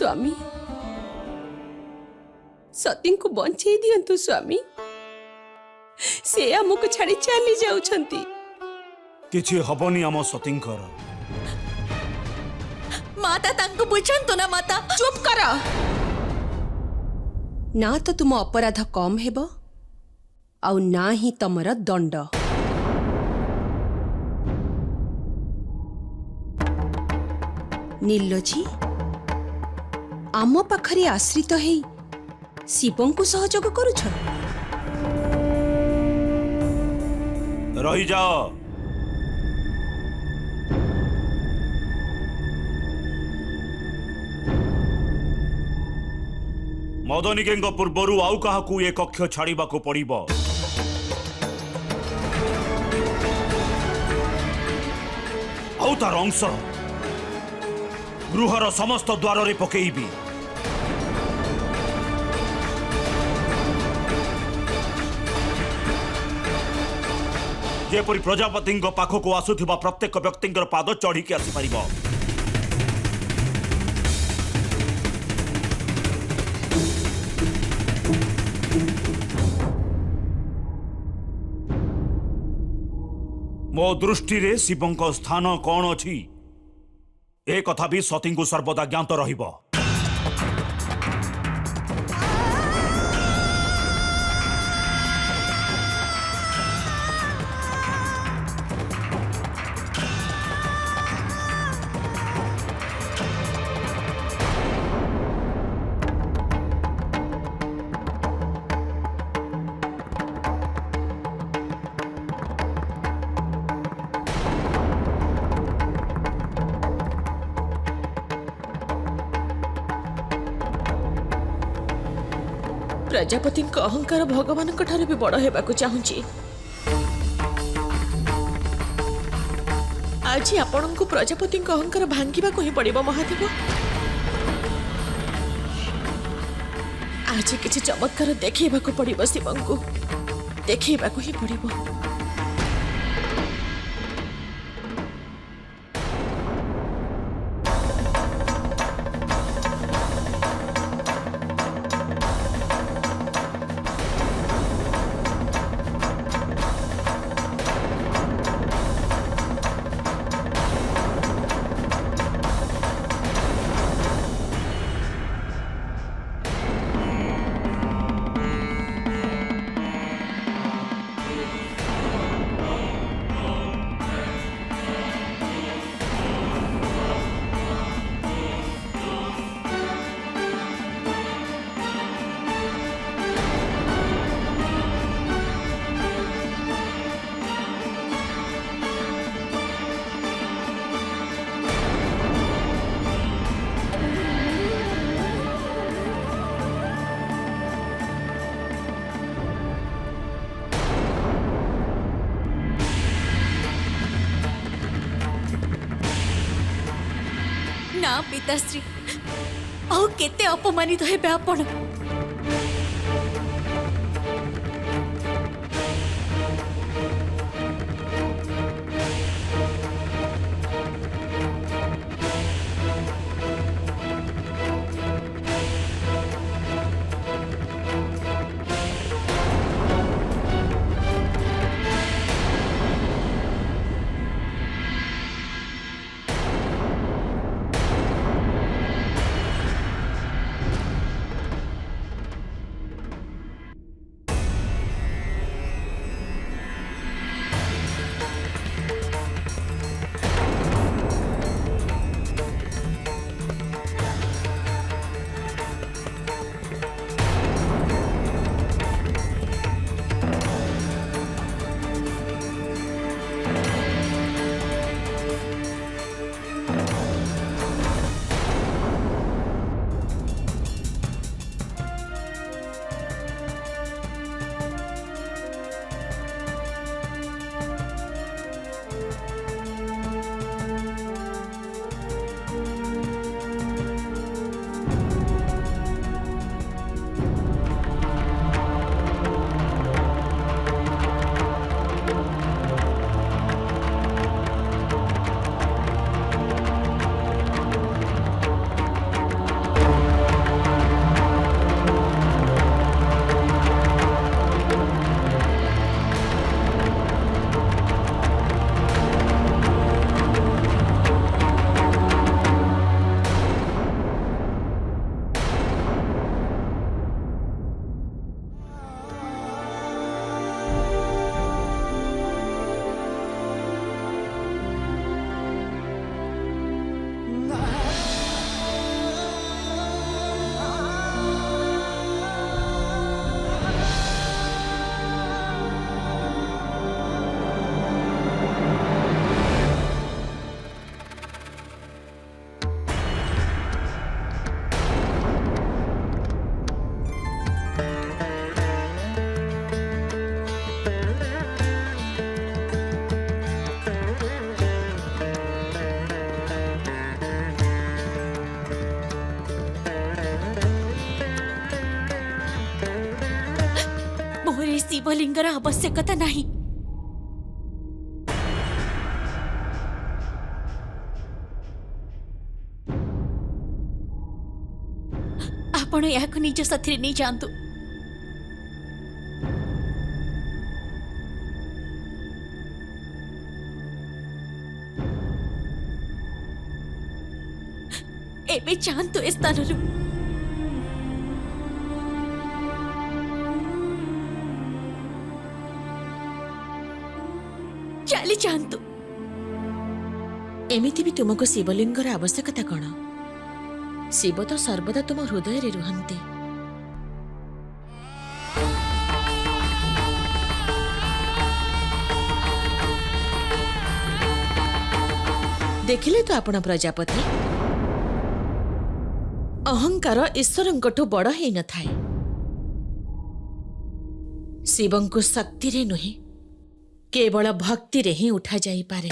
स्वामी सती को बंचे दियंतु स्वामी से आमको छाड़ी चली जाउछंती। किछि हबनी आम सतींकर। माता तांको बुझंतु ना माता। चुप कर ना तो तुम अपराध कम हेबो आउ ना ही तमर दंड। नीलोजी आम पाखरे आश्रित हेई शिवं को सहयोग करुछ। रही जाओ। मदनिके पूर्वर आउ काहाकू ए कक्ष छाड़ीबाकू पड़िबो। आउ तार अंश गृहर समस्त द्वार रे पकेइबी। जेपरी प्रजापति पाखक आसुथिबा प्रत्येक व्यक्तिंकर पाद चढ़ी आसी पारिबो। मो दृष्टि रे शिवंक स्थान कौन अछि ए कथा भी सती को सर्वदा ज्ञात रहिबो। प्रजापति अहंकार भगवान ठारे भी बड़ हेबाकु चाहूची। आज आपण को प्रजापति अहंकार भांगिबा को ही पड़िबो महादेव। आज किछि चमत्कार देखैबा को पड़िबो शिवं को देखैबा को ही पड़िबो। ना पिताश्री आउ केते अपमानित हेबे आपण। शिवलिंगर आवश्यकता नहीं। आपण या निज साथी नहीं जातु। एबे जातु ए स्थान चली जातु। एमिति भी तुमको शिवलिंगर आवश्यकता कौन? शिव तो सर्वदा तुम हृदय रे रुहंती। देखिले तो आपण प्रजापति अहंकार ईश्वरंकठू बड़ ही न थाए। शिवं को शक्ति रे नुहे केवल भक्ति रे ही उठा जाई पारे।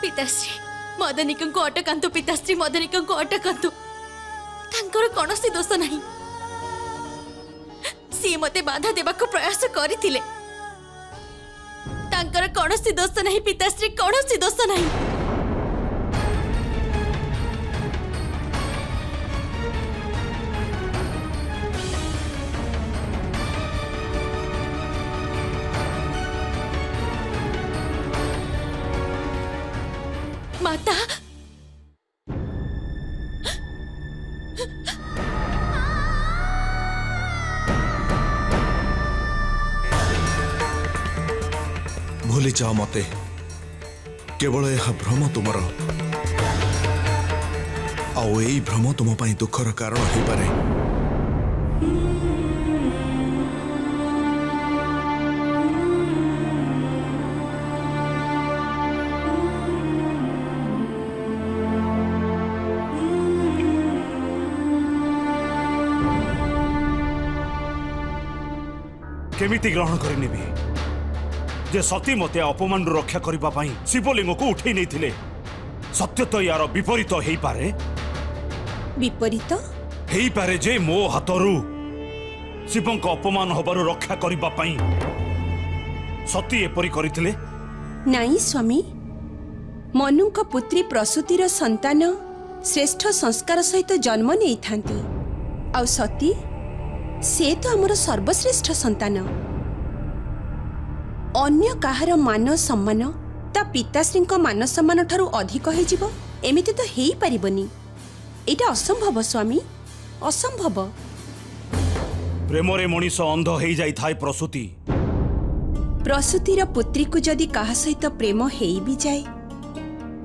पिताश्री मदनिक को अटकांतु। पिताश्री मदनिक को अटकांतु। तांकर कौनसी दोष नहीं। सी मते बाधा देवा को प्रयास करथिले। तांकर कौनसी दोष नहीं पिताश्री, कौनसी दोष नहीं। माता भूली जाओ मते। केवल यह भ्रम तुमर आउ एई भ्रम तुम पाई दुखर कारण हो पारे। केमिति ग्रहण करिनेबी जे सती मते अपमान रक्षा करिबा पई शिवलिंग को उठै नै थिले। सत्य तो यार विपरीत हेई पारे। विपरीत हेई पारे जे मो हातरू शिवं को अपमान होबारु रक्षा करिबा पई सती एपरि करिथिले। नाई स्वामी, मनुक पुत्री प्रसूतिर संतान श्रेष्ठ संस्कार सहित जन्म नहीं थांती। आउ सती से तो आमर सर्वश्रेष्ठ संतान। अन्य काहार मान सम्मान ता पिताश्री मान सम्मान ठारू अधिक हो जिवो एमिति तो हेई परिबनी। एटा असंभव स्वामी, असंभव। प्रेमरे मनीष अंध हेई जाई थाए प्रसूति। प्रसूतिर पुत्री को जदि काहा सहित प्रेम हेई भी जाए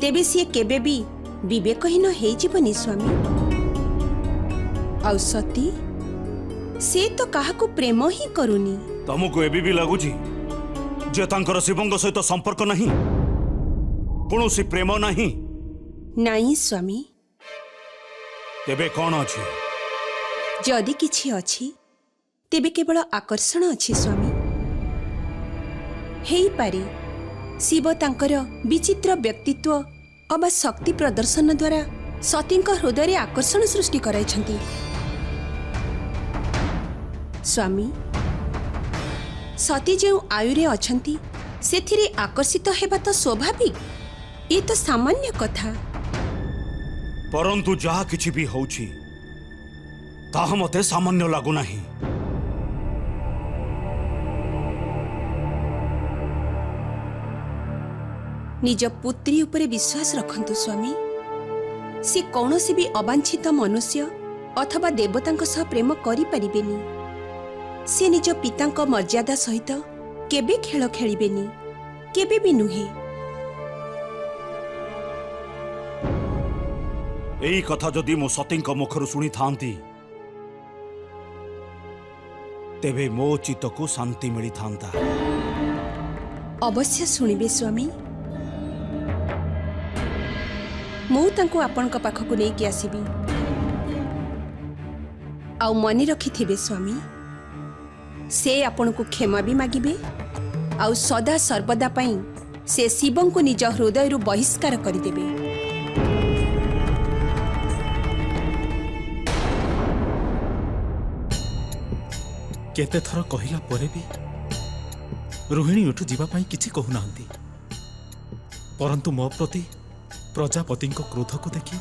तेबे सी केबे भी विवेकहीन हेई जीवनी स्वामी। आउ सती से तो काहाकू प्रेम ही करूनी। तुमको एबी भी लगुची जे तांकर शिवंग सहित संपर्क नहीं, कौनसी प्रेम नहीं? नाई स्वामी, तेबे कौन अछि? जदि किछि अछि तेबे केवल आकर्षण अछि स्वामी। हेई पारे शिव तांकर विचित्र व्यक्तित्व अबा शक्ति प्रदर्शन द्वारा सतीଙ୍କ हृदय आकर्षण सृष्टि कराइछंती। स्वामी, सती जो आयुरे अछंती सेथिरे आकर्षित हेबा तो स्वाभाविक, ये तो सामान्य कथा। परंतु जहा किछि भी होउछि ताहा मते सामान्य लागु नाही। निज पुत्री उपरे विश्वास रखंतु स्वामी। से कौनसी भी अवांछित मनुष्य अथवा देवतांक सह प्रेम करि परिबेनी। से निज पितांक मर्यादा सहित केबे खेल खेलिबेनी केबे भी नुहे। एई कथा जदि मो सतींक मुखर शुणी थांती तेबे मो चित्त को शांति मिली थांता। अवश्य शुणिबे स्वामी। मु तांको आपणक पाखकु नै कि आसीबी। आउ मनी रखिथिबे स्वामी, से आपणकु क्षमा भी मागिबे आउ सदा सर्वदा पई से शिवं को निज हृदय बहिष्कार करदेबे। केते थर कहिला परे भी रोहिणी उठु जीवा पाई किछि कहु नाहंती, परंतु मो प्रति प्रजापति क्रोध को देखि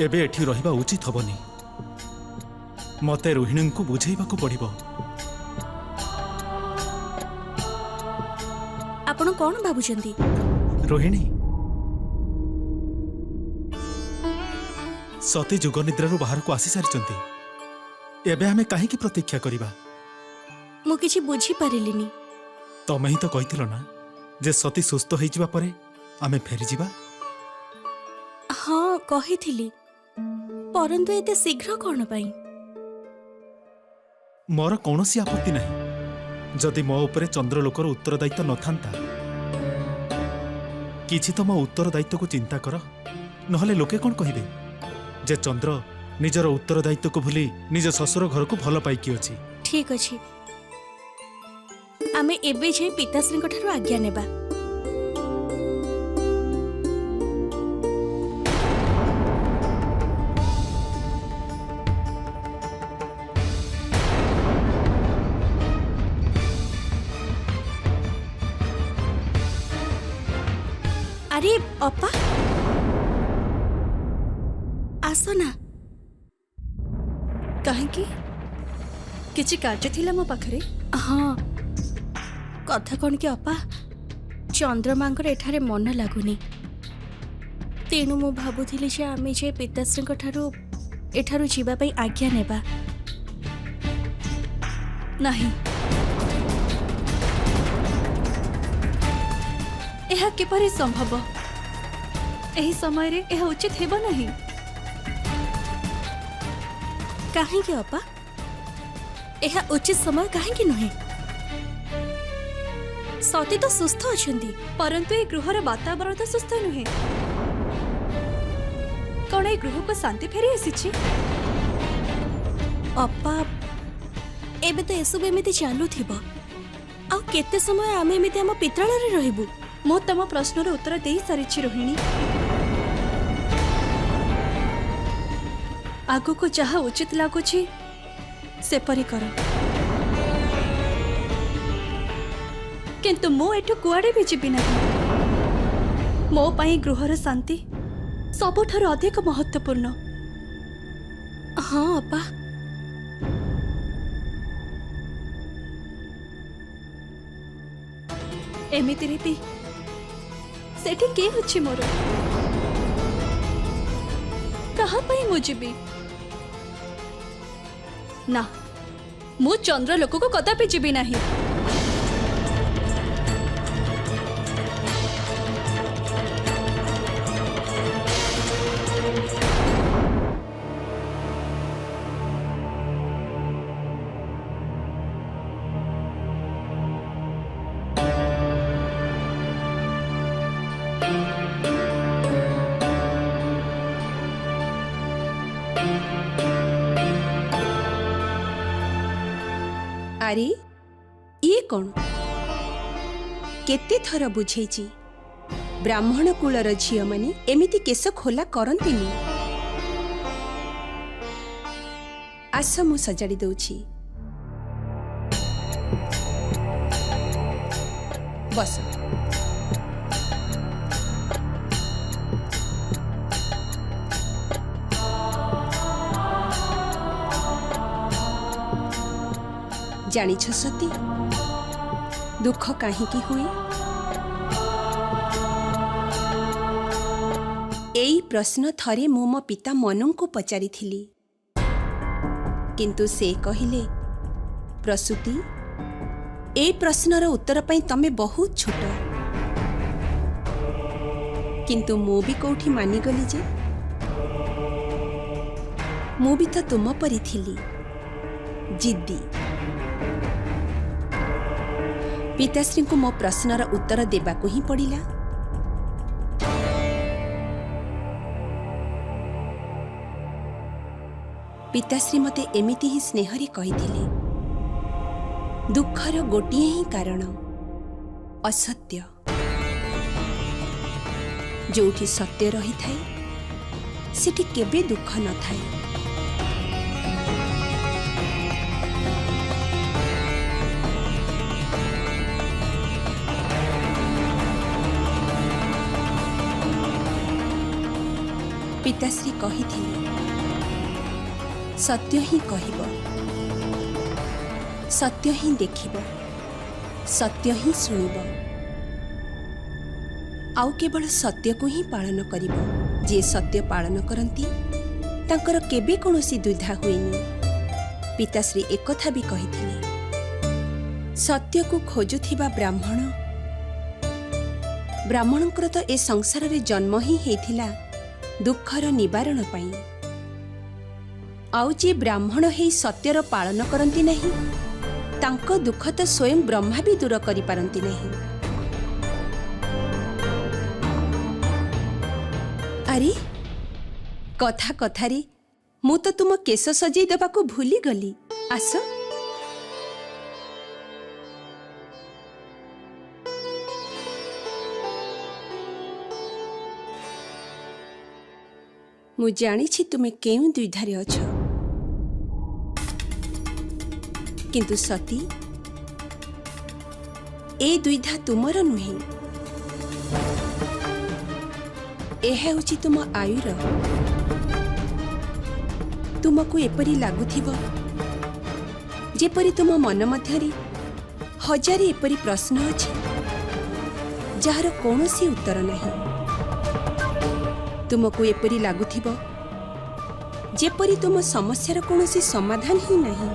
एबे एठी रहिबा उचित हबनी। मते रोहिणी को बुझेइबाकू पड़िबो। आपण कोन भाबुचंती? रोहिणी सती जुग निद्रारू बाहर को आसी सारिचंती। एबे हमें काहे की प्रतीक्षा करिबा? मु किछि बुझी पारिलिनी। तमे ही तो कहिथिलो ना जे सती सुस्थ होई जिबा परे आमे फेरी जिबा। हाँ कहिथिली, परंतु एते शीघ्र कोन पई? मोर कौनसी आपत्ति नहीं जदि मो उपरे चंद्रलोकर उत्तरदायित्व न थांता। किछि तो मो उत्तरदायित्व को चिंता कर, नहले लोके कौन कहिबे जे चंद्र निजर उत्तरदायित्व को भूली निज ससुर घर को भल पाइकी अछि। ठीक अछि, आमे एबे जे पिताश्री ठारू आज्ञा नेबा। अरे अपा आसो ना। काहेकि किछि कार्य थिला मो पाखरे? हाँ कथा कौन कि अपा, चंद्रमांकर एठारे मन लागुनी, तेणु मु भाबुथिली जे आमे जे पिताश्री ठारू एठारू जीवा पई आज्ञा नेबा। नहीं, एहा किपरि संभव? एही समय रे एहा उचित हेबो नहीं। काहेकि अपा एहा उचित समय काहेकि नुहे? सती तो सुस्थ अछंती, परंतु ए गृहर वातावरण तो सुस्थ नुहे। कौन ए गृह को शांति फेरी आसीछि? अपा एबे तो एसबु एमिति चालू थिबो, आ केते समय आमे एमिति हम पित्रालय रे रहिबु? मो तम प्रश्नर उत्तर देई सारिछि रोहिणी। आगु को जहा उचित लागुछि सेपरि कर, किंतु मो एठु कुआडे भी जीबी नहीं। मो पाई गृहर शांति सबुठारु अधिक महत्वपूर्ण। हाँ अपा, एमितिरे भी सेठी के अछि मोर? कहा पाई मु जीबी? ना, मु चंद्र लोक को कदापि जीबी नहीं। अरे ये कौन? केते थर बुझेची ब्राह्मण कुलर झियो माने एमिति केस खोला करंतिनी। आस मु सजाड़ी दउछि, बस। जानिछ सती दुख काहीकि हुए? एई प्रश्न थरे मु मो पिता मनू को पचारि थिली, किंतु से कहिले प्रसूति ए प्रश्नर उत्तर पाई तमे बहुत छोट, किंतु मु भी कोठी मानिगली जे मु भी तो तुम परी थिली, जिद्दी। पिताश्री को मो प्रश्नर उत्तर देबाकू ही पड़िला। पिताश्री मते एमिति ही स्नेहरे कहिथिले, दुखर गोटिए ही कारण असत्य। जोठी सत्य रही थाए सेठी केबे दुख न थाए। पिताश्री कहिथिले, सत्य ही कहिब, सत्य ही देखिब, सत्य ही सुनिब, आउ केवल सत्य को ही पालन करिब। जे सत्य पालन करती तांकर केबे कौनसी द्विधा हुएनी। पिताश्री एकथा भी कहिथिले, सत्य को खोजुथिबा ब्राह्मणଙ୍କର तो ए संसार रे जन्म ही हेथिला दुखर निवारण पाई। आउ जे ब्राह्मण हे सत्यर पालन करती नहीं, तांको दुख तो स्वयं ब्रह्मा भी दूर करि पारंती नहीं। अरे कथा कथारे मु तो तुम केश सजई देबाकू भूली गली। आस मु जानिछि तुमे केउ द्विधारे अछ, किंतु सती ए द्विधा तुमर नुहे, एहा हेउछि तुम आयुर। तुमको एपरी लागुथिब जेपरी तुम मन मध्यरे हजारे एपरी प्रश्न अछि जार कौनसी उत्तर नहीं। तुमको एपरी लागुथिब जेपरी तुम समस्यार कौनसी समाधान ही नहीं।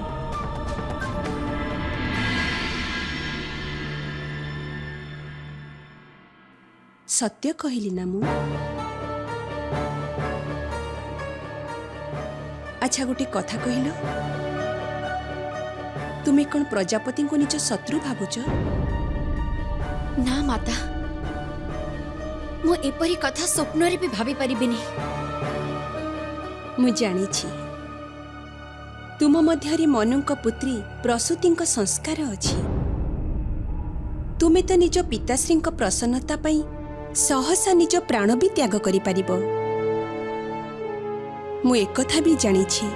सत्य कहली ना मु? अच्छा गोटे कथा कहल, तुम्हें कौन प्रजापति को निज शत्रु भावुच? ना माता, मु एपरी कथा स्वप्न रे भी भाभी परिबिनी। मु जानिछि तुम मध्यरे मनुंक पुत्री प्रसूतिंक संस्कार अछि। तुमे तो निज पिताश्री प्रसन्नता पई सहसा निज प्राण भी त्याग करि परिबो। मु एकथा भी जानिछि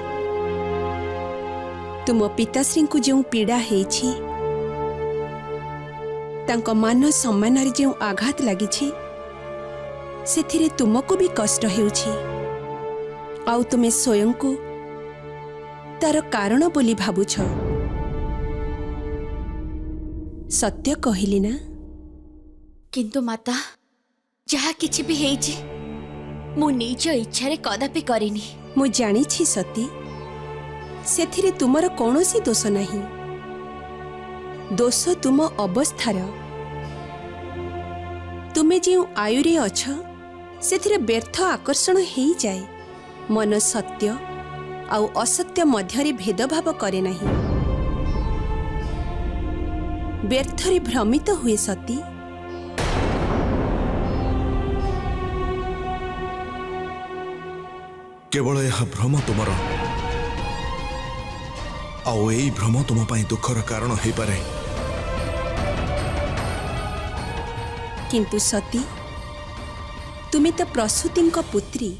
तुम पिताश्री को जो पीड़ा हेछि, तांको मान सम्मान रे जो आघात लागिछि, सेथिरे तुमको भी कष्ट हेउछि। आउ तुमे स्वयं को तार कारण बोली भाबुछ। सत्य कहली ना? किंतु माता, जहा किछि भी हेछि मु निज इच्छा रे कदापि करिनी। मु जानिछि सती, सेथिरे तुमर कौनसी दोष नहीं। दोष तुम अवस्थार। तुमे जो आयुरे अछ सेथिरे व्यर्थ आकर्षण हेई जाए। मन सत्य आउ असत्य मध्यरे भेदभाव करे नहीं, व्यर्थरे भ्रमित हुए सती। केवल यह भ्रम तुमर, आउ एई भ्रम तुम पाई दुखर कारण हो पारे। किंतु सती, तुमे तो प्रसूतिंक पुत्री,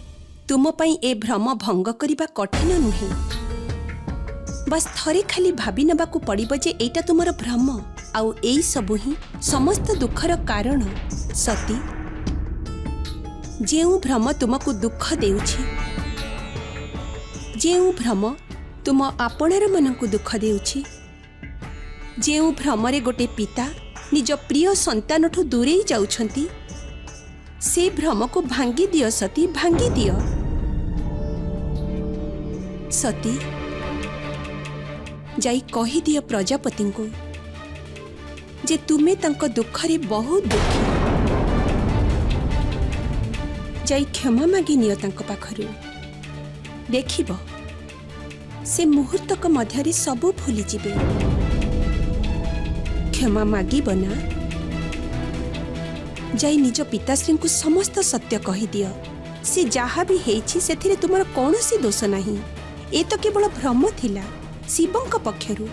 तुम पाई ए भ्रम भंग करिबा कठिन नुहे। बस थरे खाली भाबी नबाकू पड़िबो जे एटा तुमर भ्रम, आउ एई सबु ही समस्त दुखर कारण। सती, जेउ भ्रम तुमको दुख देउछि, जेउ भ्रम तुम आपणार मनकु दुख देउछि, जेउ भ्रमरे गोटे पिता निज प्रिय संतानठु दूरेई जाउछंती, से भ्रम को भांगी दियो सती, भांगी दियो। सती, जाई कही दियो प्रजापति को जे तुमे तांको दुखरे बहुत दुखी जाई क्षमा मागी नियो तांको पाखरु देखिबो से मुहूर्तक मध्यरे सबू भूली जिबे क्षमा मागी बना जाई निज पिताश्री को समस्त सत्य कहि दियो से जहा भी हेछि सेथिरे तुमर कौनसी दोष नहीं ए तो केवल भ्रम थिला शिवंक पक्षरु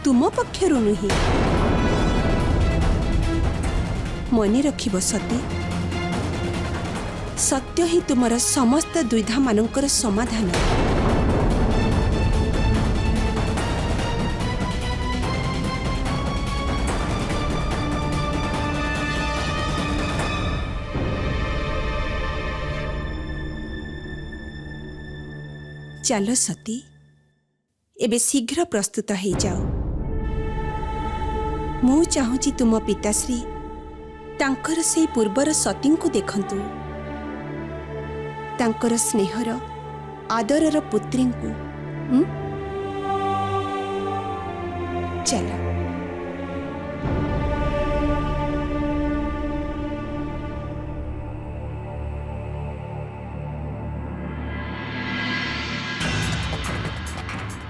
तुम पक्षरु नुहे मने रखिबो सती सत्य ही तुमर समस्त द्विधा मानकर समाधान चलो सती एबे शीघ्र प्रस्तुत हो जाओ मु चाहूची तुम पिताश्री तांकर से पूर्वर सती को देखंतु तांकर स्नेहर आदरर पुत्री को चलो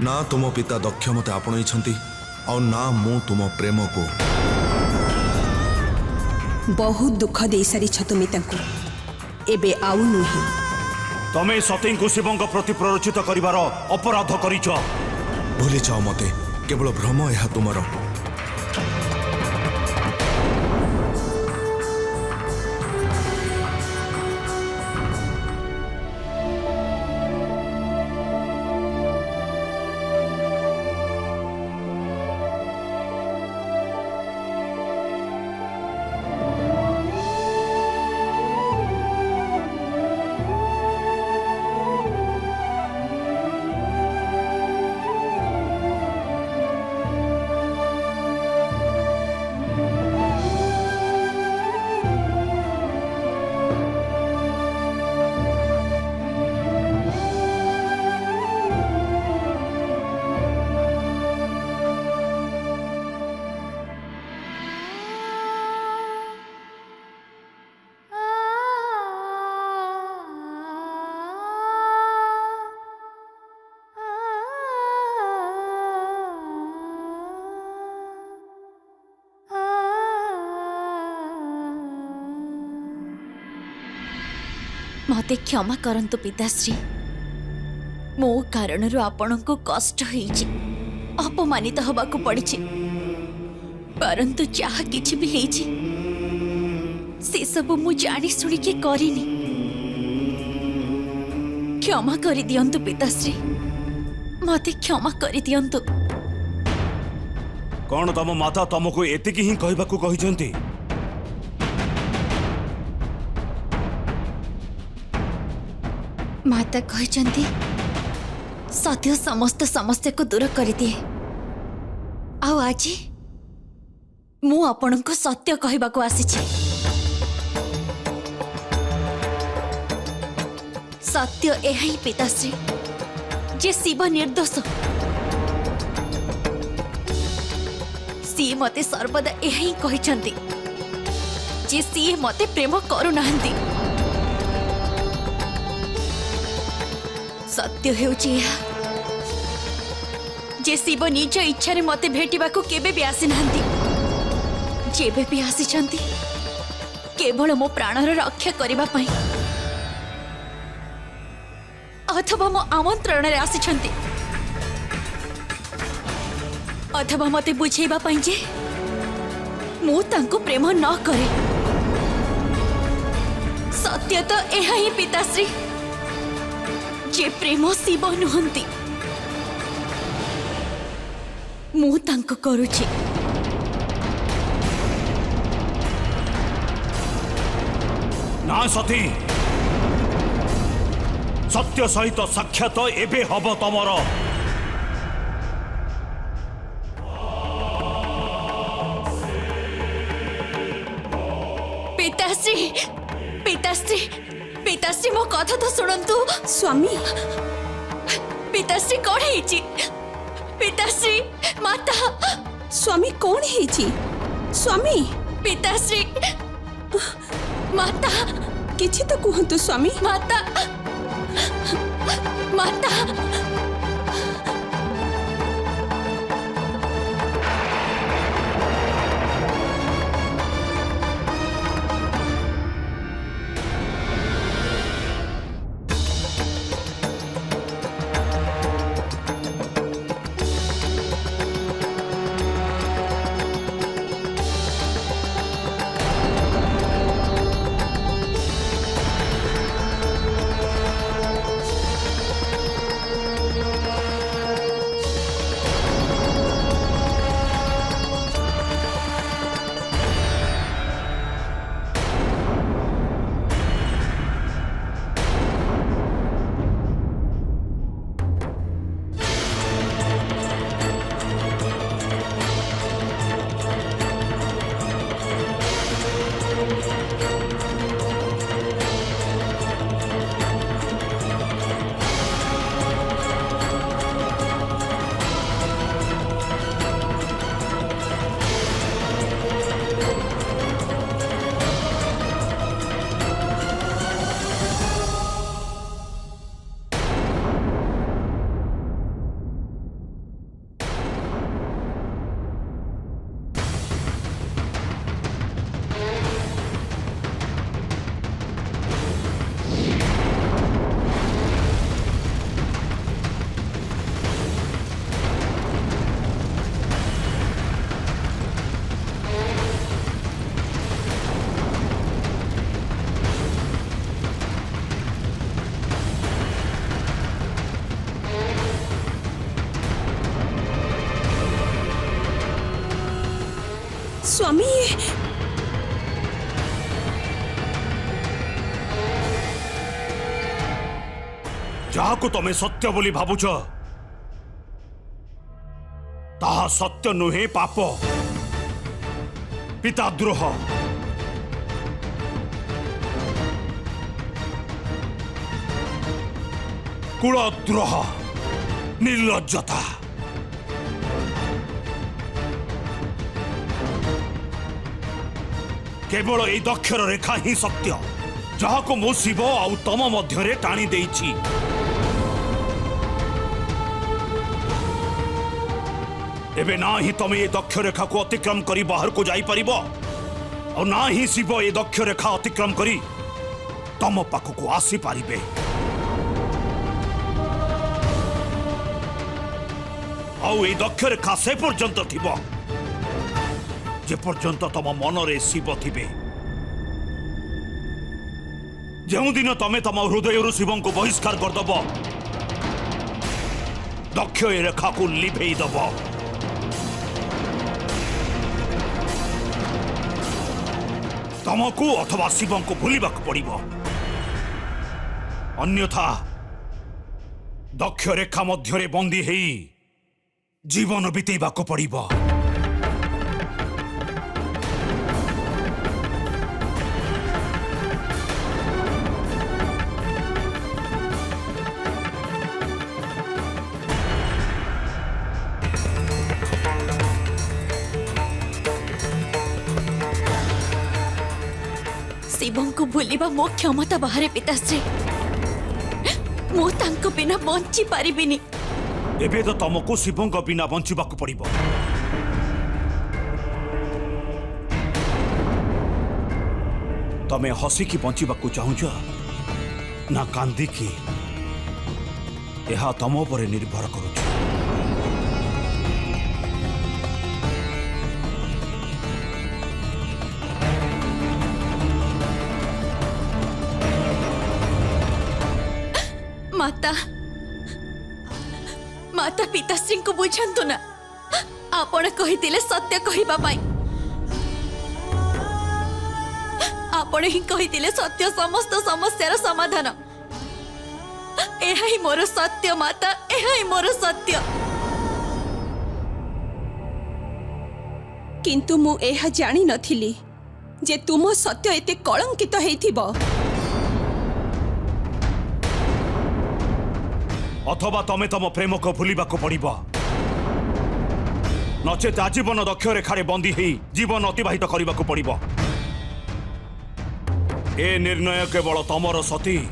ना तुम पिता दक्ष मते आपणईछंती और ना मु तुम प्रेम को बहुत दुख दे सारी तुम एबे आउ नुहे तमे सती को शिवंक प्रति प्ररोचित करिवार अपराध करिछ भूली जाओ मते केवल भ्रम यह तुमर मते क्षमा करंतु पिताश्री मो कारण आपण को कष्ट होईछि अपमानित हबाकू पड़िछि परंतु जहा किछि भी हेछि से सब मु जानी सुनी के करिनी क्षमा करि दियंतु पिताश्री मते क्षमा करि दियंतु कौन तम माता तुमको एतिकी ही कहबाकू कहिसंती माता कहचंती सत्य समस्त समस्या को दूर कर दिए आउ आज मु आपण को सत्य कहबाकू आसीछि सत्य एहा ही पिताश्री जे शिव निर्दोष सी मते सर्वदा एहा ही कहचंती जे सी मते प्रेम करू नाहंती सत्य हेउछि जे शिव निज इच्छा रे मते भेटिबाकू केबे भी आसी नाहंती जेबे भी आसीछंती केवल मो प्राणर रक्षा करिबा पई अथवा मो आमंत्रण रे आसीछंती अथवा मते बुझेबा पई जे मु तांको प्रेम न करे सत्य तो एहा ही पिताश्री जे प्रेम शिव नुहंती मु तांको करूछि ना सती सत्य सहित साक्षात एबे हब तमर पिताश्री पिताश्री पिताश्री मो कथा तो सुनंतु स्वामी पिताश्री कौन है पिताश्री माता स्वामी कौन है स्वामी पिताश्री माता किछि तो कुहतु स्वामी। माता माता स्वामी ଯାହାକୁ ତମେ ସତ୍ୟ ବୋଲି ଭାବୁଛ ତାହା ସତ୍ୟ ନୁହେଁ, ପାପ, ପିତାଦ୍ରୋହ। କୁଳଦ୍ରୋହ, ନିର୍ଲଜ୍ଜତା। କେବଳ এই ଦକ୍ଷର ରେଖା ହିଁ ସତ୍ୟ, ଯାହାକୁ ମୁଁ ଶିବ ଆଉ ତମ ମଧ୍ୟରେ ଟାଣି ଦେଇଛି। ଏବେ ନା ହିଁ ତମେ ଏ ଦକ୍ଷ ରେଖାକୁ ଅତିକ୍ରମ କରି ବାହାରକୁ ଯାଇପାରିବ, ଆଉ ନା ହିଁ ଶିବ ଏ ଦକ୍ଷ ରେଖା ଅତିକ୍ରମ କରି ତମ ପାଖକୁ ଆସିପାରିବେ। ଆଉ এই ଦକ୍ଷ ରେଖା ସେ ପର୍ଯ୍ୟନ୍ତ ଥିବ যে পর্যন্ত তম মনরে শিব থিবে। যেদিন তুমি তম হৃদয়রু শিবঙ্কু বহিষ্কার করদব, দক্ষ এ রেখাকু লিভেই দব। তমকু অথবা শিবঙ্কু ভুলিবাকু পড়িব, অন্যথা দক্ষ রেখা মধ্যরে বন্দী হেই জীবন বিতেইবাকু পড়িব। ଶିବଙ୍କୁ ଭୁଲିବା ମୋ କ୍ଷମତା ବାହାରେ ପିତାଶ୍ରୀ। ମୁଁ ତାଙ୍କ ବିନା ବଞ୍ଚି ପାରିବିନି। ଏବେ ତ ତମକୁ ଶିବଙ୍କ ବିନା ବଞ୍ଚିବାକୁ ପଡିବ। ତମେ ହସିକି ବଞ୍ଚିବାକୁ ଚାହୁଁଛ ନା କାନ୍ଦିକି, ଏହା ତମ ଉପରେ ନିର୍ଭର କରୁଛି। माता माता पिताश्री को बुझातु ना, आपण कहिथिले सत्य कहिबा पाई। आपण ही कहिथिले सत्य समस्त समस्यार समाधान। एहा ही मोर सत्य माता, एहा ही मोर सत्य। किंतु मु एहा जानी नथिली जे तुम सत्य एते कलंकित हेइथिबो। अथवा तमे तम प्रेम को भूलिबाको पड़िबो। नचेत आजीवन दक्ष रेखारे बंदी ही जीवन अतिबाहित करने को पड़िब। ए निर्णय केवल तमर सती।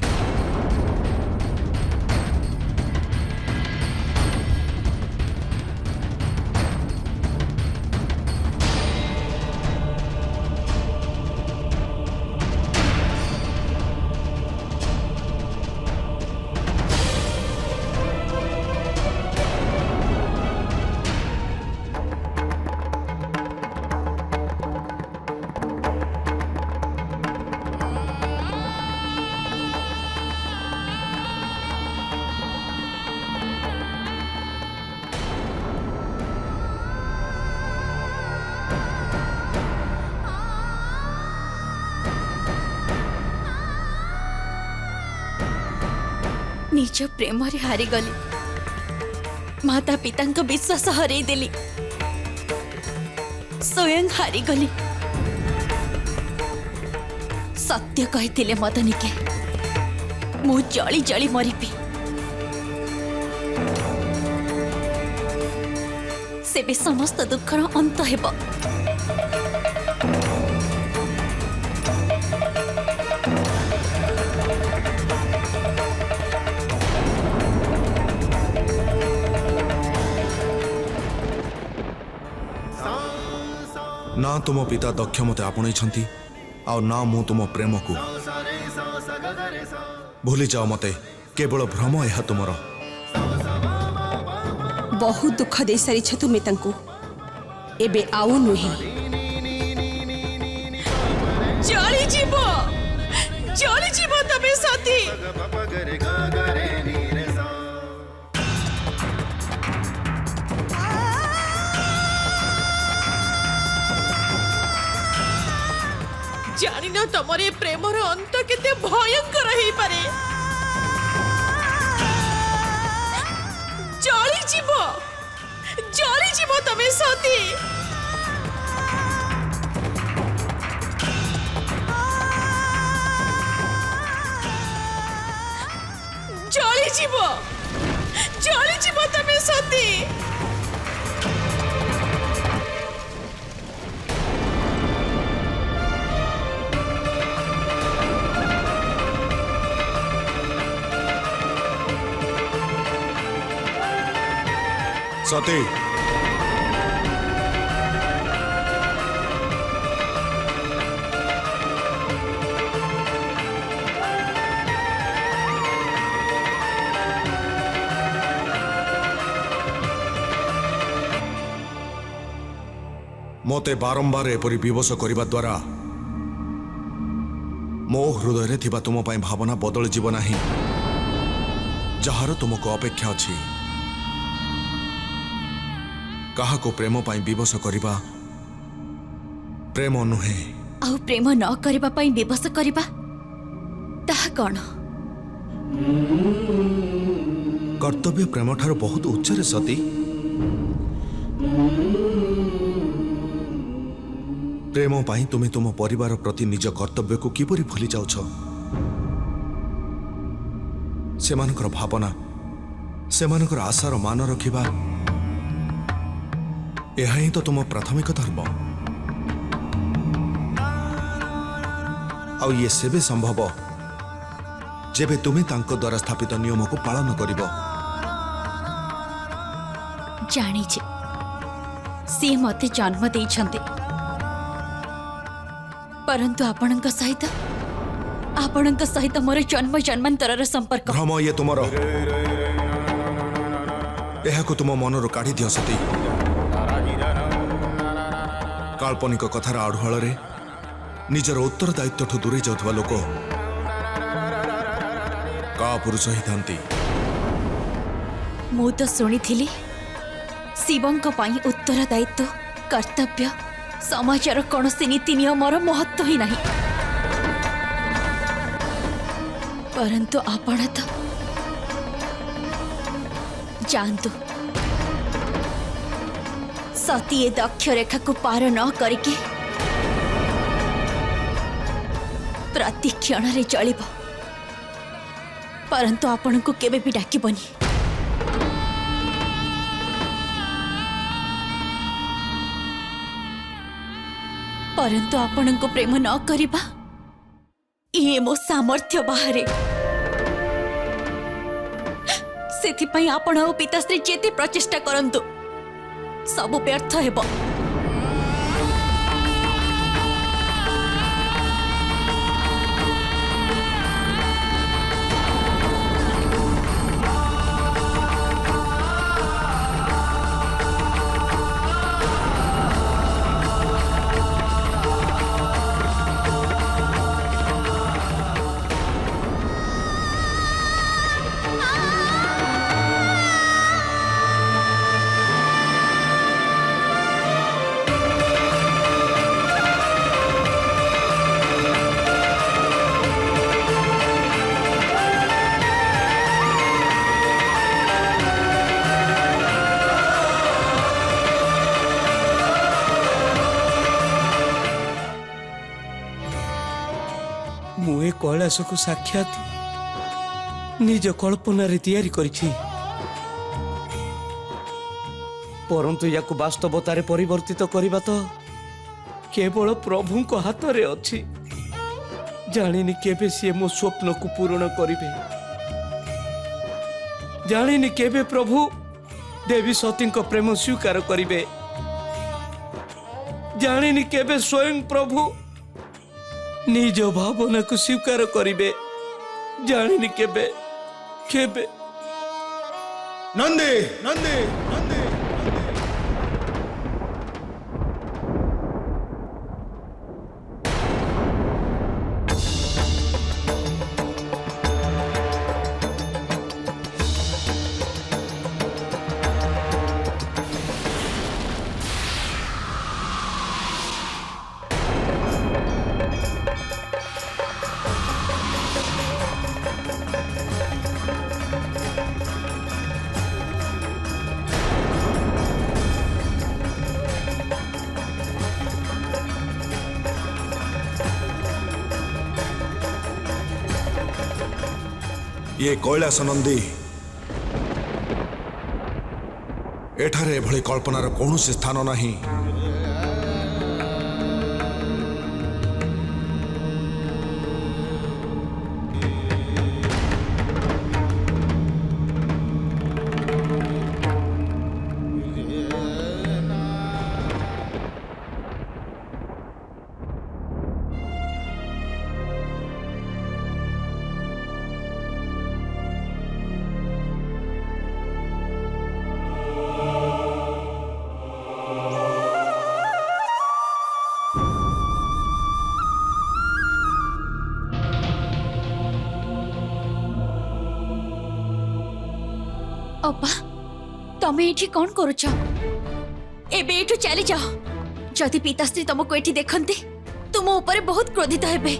निज प्रेम रे हारी गली, माता पिता विश्वास हरई देली, स्वयं हारी गली। सत्य कही मदनी के मु जली जली मरिबी, सेबे समस्त दुखर अंत हेब। ना तुम पिता दक्ष मते आपणई आ ना मु तुम प्रेम को भूली जाओ। मते केवल भ्रम यह तुमर। बहुत दुख दे सारी तुम्हें तांको, एबे आउ नुहे। जली जीव तबे सती। जानी ना तमरे प्रेमर अंत केते भयंकर ही पारे। जली जीव तबे सती। जली जीव तबे सती। सती मते बारंबार एपरी विवश करने द्वारा मो हृदय थिबा तुम पाई भावना बदल जीव नाही, जार तुमको अपेक्षा अछि। कहा को प्रेम पाई विवश करिबा प्रेम नुहे। आउ प्रेम न करबा पाई विवश करबा ताहा कोन? कर्तव्य प्रेम ठार बहुत उच्चरे सती। प्रेम पाई तुमे तुम परिवार प्रति निज कर्तव्य को किपरि भूली जाउछ? सेमानकर भावना, सेमानकर आशार मान रखिबा यह ही तो तुम प्राथमिक धर्म। आउ ये सेबे संभव जेबे तुमे तांको द्वारा स्थापित नियम को पालन करिब। जानी छे सी मते जन्म देइछन्ते, परंतु आपणक सहित मोर जन्म जन्मांतरर संपर्क। भ्रम ये तुमर, यह को तुम मनर काढ़ी दियो सती। काल्पनिक कथार आढ़ुआल निजर उत्तरदायित्व ठू दूरे जाउथबा लोक का पुरुष ही थांती। मु तो शुणी शिवंक पाई उत्तरदायित्व कर्तव्य समाजर कौन से नीति नियमर महत्व ही नहीं, परंतु आपण तो जानतु सती ए दक्ष रेखा को पार न करके प्रति क्षण रे चलिब, परंतु आपण को केबे भी डाकिबनी। परंतु आपण को प्रेम न करिबा ये मो सामर्थ्य बाहरे सेथिपाई आपण और पिताश्री जेते प्रचेष्टा करंतु सब व्यर्थ हेबो। मुए कैलाश को साक्षात निज कल्पना तैयारी करिछि परंतु या वास्तवतार परिवर्तित करबा तो केवल प्रभु को हाथ रे अछि। जानिनी केबे सी मो स्वप्न को पूर्ण करिवे, जानिनी केबे प्रभु देवी सती को प्रेम स्वीकार करिवे, जानिनी केबे स्वयं प्रभु निज भावना को स्वीकार करिवे, जानिनी केबे केबे। नंदी नंदी नंदी ये कैलाश नंदी एठारे एभली कल्पनार कौनसी स्थान नहीं। अब्बा तमे एठी कौन करूछ? एबे एठू चली जाओ। जदि पिताश्री तुमको एठी देखंते तुम ऊपर बहुत क्रोधित हेबे।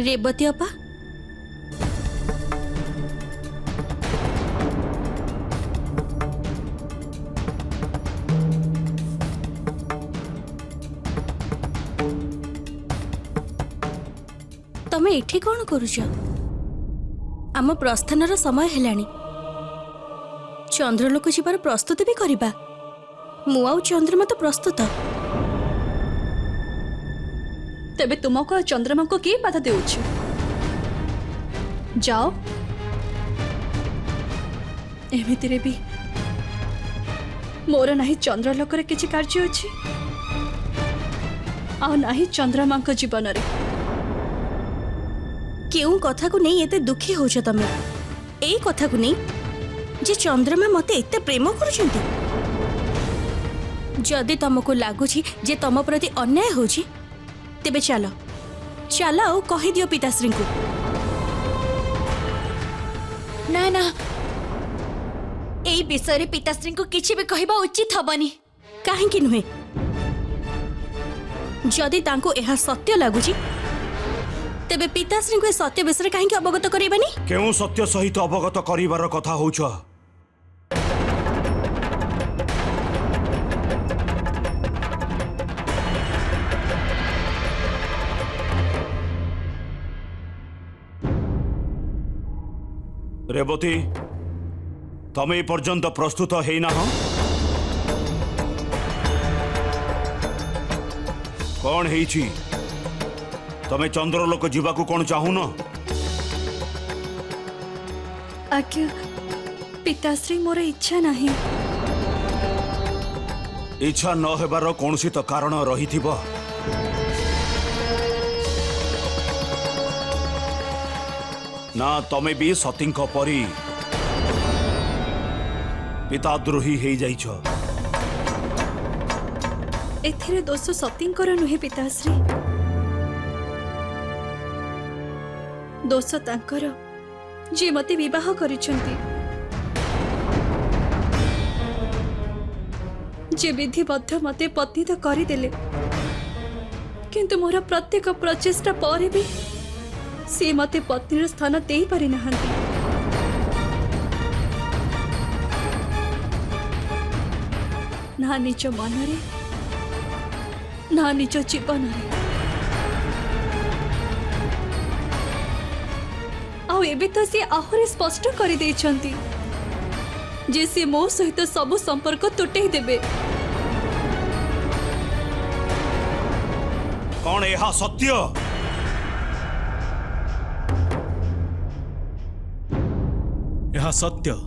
रेवती अपा तमे एठी कौन करूछ? आम प्रस्थानर समय हेलानी, चंद्रलोक जीवार प्रस्तुति भी करिबा। मु आउ चंद्रमा तो प्रस्तुत। तेबे तुमको चंद्रमा को किए बाधा देउछ? जाओ। एमितिरे भी मोर नाही चंद्रलोक रे किछि कार्य अछि आ नाही चंद्रमा को जीवन रे। केउ कथा को नहीं एते दुखी होछ तमे? एई कथा को नहीं जे चंद्रमा मते एते प्रेम करूछंती? जदि तुमको लागुछि जे तुम प्रति अन्याय होछि तेबे चलो चलो और कहि दियो पिताश्री को। ना ना एई विषय रे पिताश्री को किछि भी कहबा उचित हबनी। काहे कि नुहे? जदि तांको एहा सत्य लागुछि तेबे पिताश्री को सत्य विषय काहे कि अवगत करेबानी? केउ सत्य सहित अवगत करिवार कथा होछ? रेवती तमे पर्यंत प्रस्तुत हेना हो कौन हेची तमे चंद्रलोक जीवाकू कौन चाहून आज्ञा पिताश्री मोर इच्छा नहीं। इच्छा न हेबार कौनसी तो कारण रही ना तमे भी सतींक परी पिताद्रोही हो जाइछ। एथिरे दोष सतींकर नुहे पिताश्री, दोष तांकर जे मते विवाह करिसंती, जे विधिबद्ध मते पत्नी तो करदेले, किंतु मोर प्रत्येक प्रचेष्टा पर भी से मते पत्नीर स्थान दे पारि नाहंती। ना निज मनरे ना निज जीवन आबे तो सी आहरी स्पष्ट कर देइछंती जे से मो सहित सबु संपर्क तुटे देबे। कौन यह सत्य? यह सत्य